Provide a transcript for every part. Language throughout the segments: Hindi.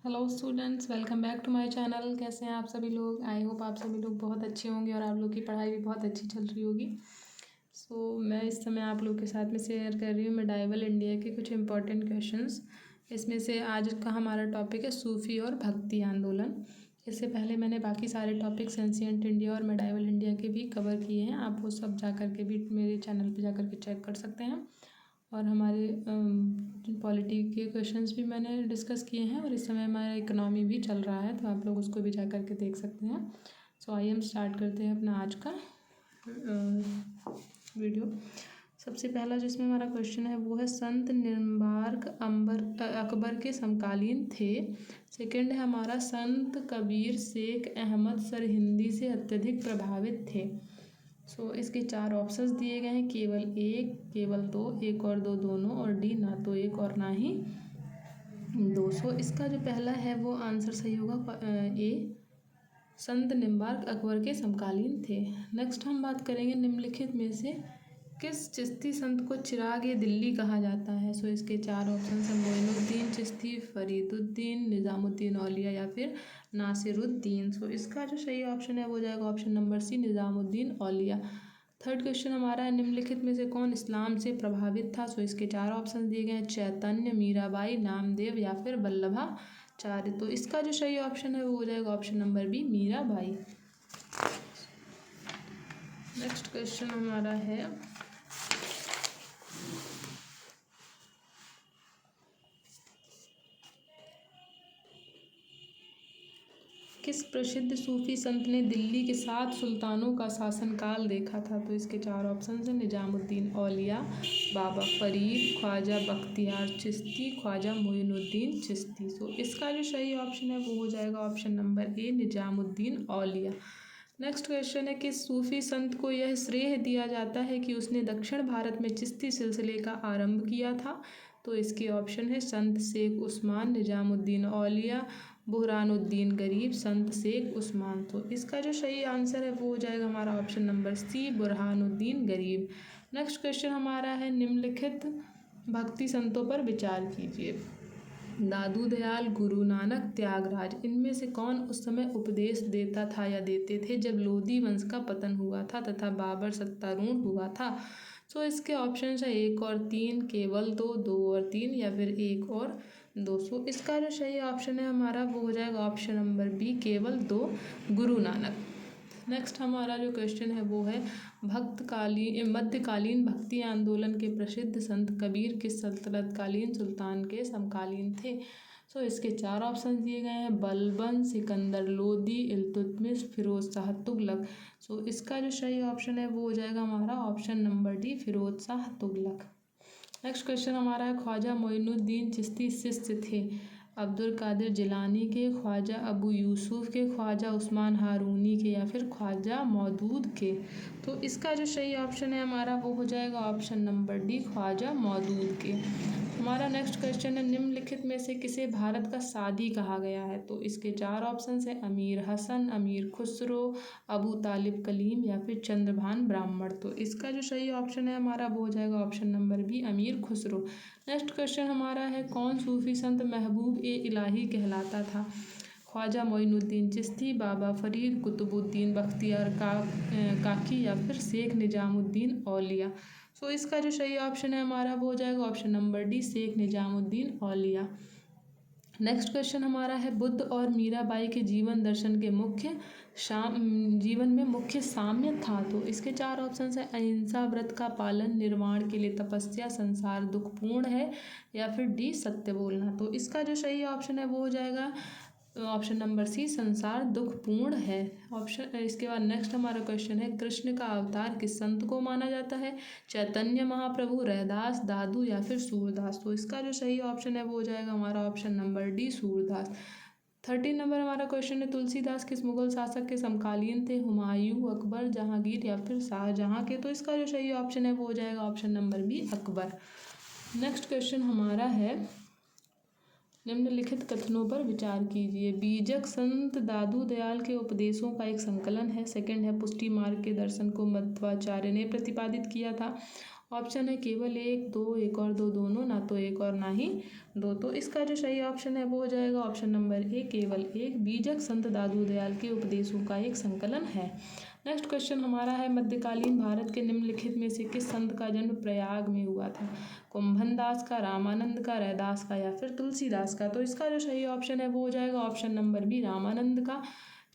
Hello students, welcome back to my channel. कैसे हैं आप सभी लोग? आई होप आप सभी लोग बहुत अच्छे होंगे और आप लोग की पढ़ाई भी बहुत अच्छी चल रही होगी। मैं इस समय आप लोग के साथ में शेयर कर रही हूँ मेडाइवल इंडिया के कुछ इंपॉर्टेंट क्वेश्चंस। इसमें से आज का हमारा टॉपिक है सूफी और भक्ति आंदोलन। इससे पहले मैंने बाकी सारे टॉपिक्स एंशिएंट इंडिया और मेडाइवल इंडिया के भी कवर किए हैं। आप वो सब जा कर के भी मेरे चैनल पर जा कर के चेक कर सकते हैं। और हमारे पॉलिटी के क्वेश्चंस भी मैंने डिस्कस किए हैं और इस समय हमारा इकोनॉमी भी चल रहा है, तो आप लोग उसको भी जा कर के देख सकते हैं। आइए हम स्टार्ट करते हैं अपना आज का वीडियो। सबसे पहला जिसमें हमारा क्वेश्चन है वो है संत निम्बार्क अकबर के समकालीन थे। सेकंड है हमारा संत कबीर शेख अहमद सरहिंदी से अत्यधिक प्रभावित थे। इसके 4 ऑप्शंस दिए गए हैं, केवल एक, केवल दो, एक और दो दोनों, और डी ना तो एक और ना ही दो। इसका जो पहला है वो आंसर सही होगा, ए, संत निम्बार्क अकबर के समकालीन थे। नेक्स्ट हम बात करेंगे निम्नलिखित में से किस चिश्ती संत को चिराग ए दिल्ली कहा जाता है। इसके 4 ऑप्शन हैं, मोइनुद्दीन चिश्ती, फरीदुद्दीन, निज़ामुद्दीन औलिया या फिर नासिरुद्दीन। इसका जो सही ऑप्शन है वो जाएगा ऑप्शन नंबर सी, निज़ामुद्दीन औलिया। थर्ड क्वेश्चन हमारा है निम्नलिखित में से कौन इस्लाम से प्रभावित था। इसके 4 ऑप्शन दिए गए हैं, चैतन्य, मीराबाई, नामदेव या फिर वल्लभाचार्य। इसका जो सही ऑप्शन है वो हो जाएगा option number B, Mirabai. Next question हमारा है किस प्रसिद्ध सूफी संत ने दिल्ली के 7 सुल्तानों का शासनकाल देखा था। इसके 4 ऑप्शन हैं, निजामुद्दीन औलिया, बाबा फरीद, ख्वाजा बख्तियार चिश्ती, ख्वाजा मोइनुद्दीन चिश्ती। इसका जो सही ऑप्शन है वो हो जाएगा ऑप्शन नंबर ए, निजामुद्दीन औलिया। नेक्स्ट क्वेश्चन है किस सूफी संत को यह श्रेय दिया जाता है कि उसने दक्षिण भारत में चिश्ती सिलसिले का आरंभ किया था। इसके ऑप्शन है संत शेख उस्मान, निजामुद्दीन औलिया, बुरहानुद्दीन गरीब, संत शेख उस्मान। इसका जो सही आंसर है वो हो जाएगा हमारा ऑप्शन नंबर सी, बुरहानुद्दीन गरीब। नेक्स्ट क्वेश्चन हमारा है निम्नलिखित भक्ति संतों पर विचार कीजिए। दादू दयाल, गुरु नानक, त्यागराज, इनमें से कौन उस समय उपदेश देता था या देते थे जब लोधी वंश का पतन हुआ था तथा बाबर सत्तारूढ़ हुआ था। इसके ऑप्शन है 1 और 3, केवल 2, 2 और 3 या फिर 1 और 2। इसका जो सही ऑप्शन है हमारा वो हो जाएगा ऑप्शन नंबर बी, केवल 2, गुरु नानक। नेक्स्ट हमारा जो क्वेश्चन है वो है मध्यकालीन भक्ति आंदोलन के प्रसिद्ध संत कबीर किस सल्तनतकालीन सुल्तान के समकालीन थे। इसके 4 ऑप्शन दिए गए हैं, बलबन, सिकंदर लोदी, इल्तुतमिश, फिरोज शाह तुगलक। इसका जो सही ऑप्शन है वो हो जाएगा हमारा option number D, Firoz Shah Tughlaq. Next question हमारा है ख्वाजा मोइनुद्दीन चिश्ती शिष्य थे अब्दुल कादिर जिलानी के, ख्वाजा अबू यूसुफ के, ख्वाजा उस्मान हारूनी के या फिर ख्वाजा मौदूद के। इसका जो सही ऑप्शन है हमारा वो हो जाएगा ऑप्शन नंबर डी, ख्वाजा मौदूद के। हमारा नेक्स्ट क्वेश्चन है निम्नलिखित में से किसे भारत का सादी कहा गया है। इसके 4 ऑप्शन है, अमीर हसन, अमीर खुसरो, अबू तालिब कलीम या फिर चंद्रभान ब्राह्मण। इसका जो सही ऑप्शन है हमारा वो हो जाएगा ऑप्शन नंबर बी, अमीर खुसरो। नेक्स्ट क्वेश्चन हमारा है कौन सूफी संत महबूब ए इलाही कहलाता था। ख्वाजा मोइनुद्दीन चिश्ती, बाबा फरीद, कुतुबुद्दीन बख्तियार काकी या फिर शेख निजामुद्दीन औलिया। इसका जो सही ऑप्शन है हमारा वो हो जाएगा option number D, Sheikh Nizamuddin Auliya. Next question हमारा है बुद्ध और मीराबाई के जीवन दर्शन के जीवन में मुख्य साम्य था। इसके 4 ऑप्शन है, अहिंसा व्रत का पालन, निर्वाण के लिए तपस्या, संसार दुखपूर्ण है या फिर डी, सत्य बोलना। इसका जो सही ऑप्शन है वो हो जाएगा ऑप्शन नंबर सी, संसार दुखपूर्ण है। इसके बाद नेक्स्ट हमारा क्वेश्चन है कृष्ण का अवतार किस संत को माना जाता है। चैतन्य महाप्रभु, रैदास, दादू या फिर सूरदास। इसका जो सही ऑप्शन है वो हो जाएगा हमारा option number D, Surdas. 13 number हमारा क्वेश्चन है तुलसीदास किस मुगल शासक के समकालीन थे। हुमायूं, अकबर, जहांगीर या फिर शाहजहां के। इसका जो सही ऑप्शन है वो हो जाएगा option number B, Akbar. Next question हमारा है निम्नलिखित कथनों पर विचार कीजिए। बीजक संत दादू दयाल के उपदेशों का एक संकलन है। सेकंड है पुष्टि मार्ग के दर्शन को मध्वाचार्य ने प्रतिपादित किया था। ऑप्शन है केवल एक, दो, एक और दो, दोनों, ना तो एक और ना ही दो। तो इसका जो सही ऑप्शन है वो हो जाएगा ऑप्शन नंबर ए, केवल एक। बीजक संत दादू दयाल के उपदेशों का एक संकलन है। नेक्स्ट क्वेश्चन हमारा है, मध्यकालीन भारत के निम्नलिखित में से किस संत का जन्म प्रयाग में हुआ था? कुंभन दास का, रामानंद का, रैदास का या फिर तुलसीदास का? तो इसका जो सही ऑप्शन है वो हो जाएगा ऑप्शन नंबर बी, रामानंद का।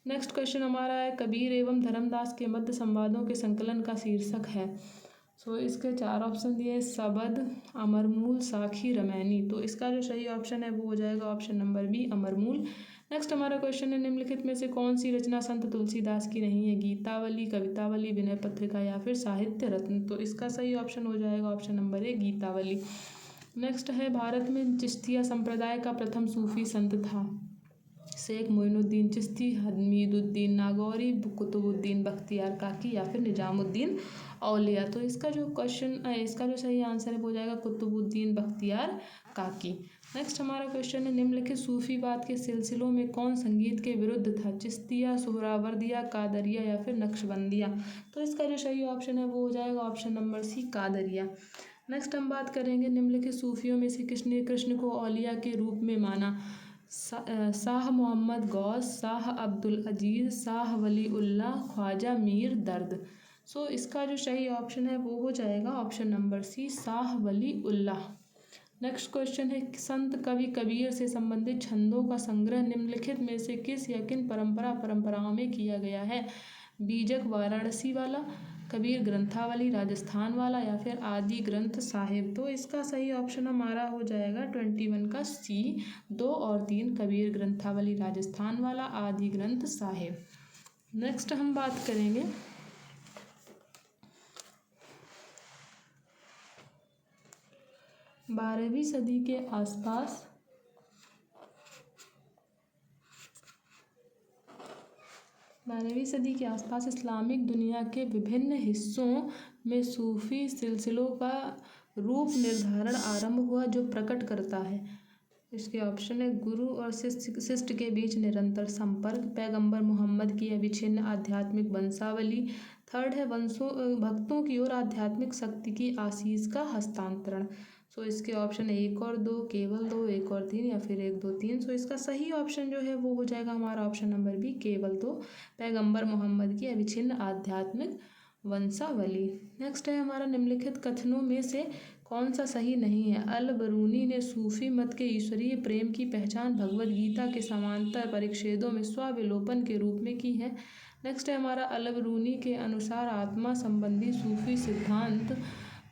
नेक्स्ट क्वेश्चन हमारा है, कबीर एवं धर्मदास के मध्य संवादों के संकलन का शीर्षक है। सो इसके 4 ऑप्शन दिए, सबद, अमरमूल, साखी, रमैनी। तो इसका जो सही ऑप्शन है वो हो जाएगा ऑप्शन नंबर बी, अमरमूल। नेक्स्ट हमारा क्वेश्चन है, निम्नलिखित में से कौन सी रचना संत तुलसीदास की नहीं है? गीतावली, कवितावली, विनय पत्रिका या फिर साहित्य रत्न? तो इसका सही ऑप्शन हो जाएगा ऑप्शन नंबर ए, गीतावली। नेक्स्ट है, भारत में चिश्तिया संप्रदाय का प्रथम सूफी संत था? शेख मोइनुद्दीन चिश्ती, हमीदुद्दीन नागौरी, कुतुबुद्दीन बख्तियार काकी या फिर निजामुद्दीन औलिया? तो इसका जो सही आंसर है वो हो जाएगा कुतुबुद्दीन बख्तियार काकी। नेक्स्ट हमारा क्वेश्चन है, निम्नलिखित सूफीवाद के सिलसिलों में कौन संगीत के विरुद्ध था? चिश्तिया, सुहरावर्दिया, कादरिया या फिर नक्शबंदिया? तो इसका जो सही ऑप्शन है वो हो जाएगा option number C, Qadiriya. Next हम बात करेंगे, निम्नलिखित सूफियों में से किसने कृष्ण को औलिया के रूप में माना? शाह मोहम्मद गौस, शाह अब्दुल अजीज, शाह वली उल्लाह, ख्वाजा मीर दर्द? सो इसका जो सही ऑप्शन है वो हो जाएगा ऑप्शन नंबर सी, शाह वली उल्लाह। नेक्स्ट क्वेश्चन है, संत कवि कबीर से संबंधित छंदों का संग्रह निम्नलिखित में से किस या किन परंपराओं में किया गया है? बीजक वाराणसी वाला, कबीर ग्रंथावली राजस्थान वाला या फिर आदि ग्रंथ साहिब? तो इसका सही ऑप्शन हमारा हो जाएगा 21 का सी, 2 और 3, कबीर ग्रंथावली राजस्थान वाला, आदि ग्रंथ साहिब। नेक्स्ट हम बात करेंगे, बारहवीं सदी के आसपास इस्लामिक दुनिया के विभिन्न हिस्सों में सूफी सिलसिलों का रूप निर्धारण आरंभ हुआ, जो प्रकट करता है। इसके ऑप्शन है, गुरु और शिष्य के बीच निरंतर संपर्क, पैगंबर मोहम्मद की अविच्छिन्न आध्यात्मिक वंशावली, थर्ड है भक्तों की ओर आध्यात्मिक शक्ति की आशीष का हस्तांतरण। सो इसके ऑप्शन 1 और 2, केवल 2, 1 और 3 या फिर 1, 2, 3। सो इसका सही ऑप्शन जो है वो हो जाएगा हमारा ऑप्शन नंबर बी, केवल 2, पैगंबर मोहम्मद की अविच्छिन्न आध्यात्मिक वंशावली। नेक्स्ट है हमारा, निम्नलिखित कथनों में से कौन सा सही नहीं है? अल बरूनी ने सूफी मत के ईश्वरीय प्रेम की पहचान भगवद गीता के समांतर परिच्छेदों में स्वावलोकन के रूप में की है। नेक्स्ट है हमारा, अल बरूनी के अनुसार आत्मा संबंधी सूफी सिद्धांत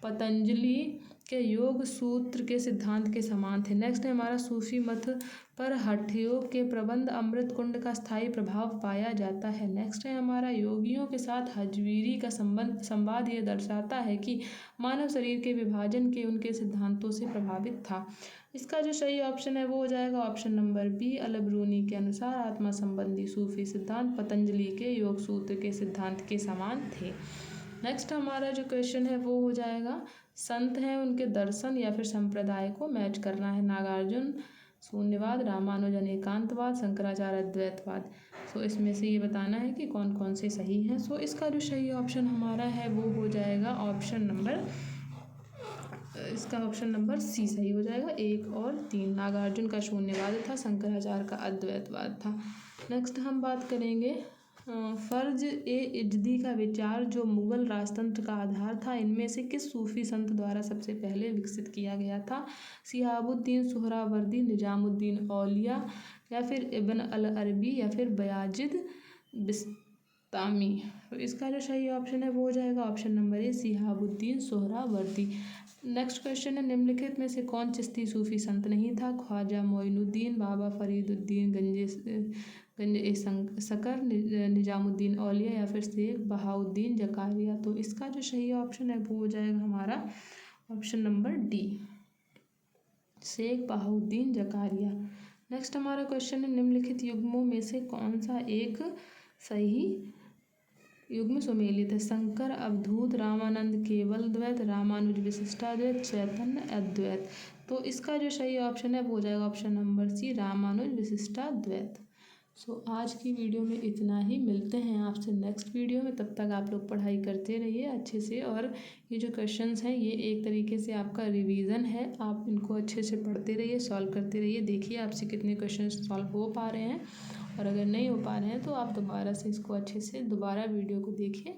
पतंजलि के योग सूत्र के सिद्धांत के समान थे। नेक्स्ट है हमारा, सूफी मत पर हठयोग के प्रबंध अमृत कुंड का स्थायी प्रभाव पाया जाता है। नेक्स्ट है हमारा, योगियों के साथ हजवीरी का संवाद ये दर्शाता है कि मानव शरीर के विभाजन के उनके सिद्धांतों से प्रभावित था। इसका जो सही ऑप्शन है वो हो जाएगा ऑप्शन नंबर बी, अल बरूनी के अनुसार आत्मा संबंधी सूफी सिद्धांत पतंजलि के योग सूत्र के सिद्धांत के समान थे। नेक्स्ट हमारा जो क्वेश्चन है वो हो जाएगा, संत हैं उनके दर्शन या फिर संप्रदाय को मैच करना है। नागार्जुन शून्यवाद, रामानुजन एकांतवाद, शंकराचार्य अद्वैतवाद। सो इसमें से ये बताना है कि कौन कौन से सही हैं। सो इसका जो सही ऑप्शन हमारा है वो हो जाएगा ऑप्शन नंबर सी सही हो जाएगा, 1 और 3। नागार्जुन का शून्यवाद था, शंकराचार्य का अद्वैतवाद था। नेक्स्ट हम बात करेंगे, फर्ज ए इजदी का विचार जो मुगल राजतंत्र का आधार था, इनमें से किस सूफी संत द्वारा सबसे पहले विकसित किया गया था? शिहाबुद्दीन सुहरावर्दी, निजामुद्दीन औलिया या फिर इब्न अल अरबी या फिर बयाजिद बिस्तामी? तो इसका जो सही ऑप्शन है वो हो जाएगा option number A, Shihabuddin Suhrawardi. Next question है, निम्नलिखित में से कौन चिश्ती सूफी संत नहीं था? ख्वाजा मोइनुद्दीन, बाबा फरीदुद्दीन गंज शकर, निजामुद्दीन औलिया या फिर शेख बहाउद्दीन जकारिया? तो इसका जो सही ऑप्शन है वो हो जाएगा हमारा option number D, Sheikh Bahauddin Zakariya. Next हमारा क्वेश्चन है, निम्नलिखित युग्मों में से कौन सा एक सही युग्म सुमेलित है? शंकर अवधूत, रामानंद केवल द्वैत, रामानुज विशिष्टाद्वैत, चैतन्य अद्वैत? तो इसका जो सही ऑप्शन है वो हो जाएगा ऑप्शन नंबर सी, रामानुज विशिष्टाद्वैत। सो आज की वीडियो में इतना ही। मिलते हैं आपसे नेक्स्ट वीडियो में। तब तक आप लोग पढ़ाई करते रहिए अच्छे से। और ये जो क्वेश्चंस हैं ये एक तरीके से आपका रिवीजन है। आप इनको अच्छे से पढ़ते रहिए, सॉल्व करते रहिए। देखिए आपसे कितने क्वेश्चन सॉल्व हो पा रहे हैं, और अगर नहीं हो पा रहे हैं तो आप दोबारा से इसको अच्छे से दोबारा वीडियो को देखिए।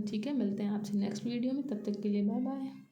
ठीक है, मिलते हैं आपसे नेक्स्ट वीडियो में। तब तक के लिए बाय बाय।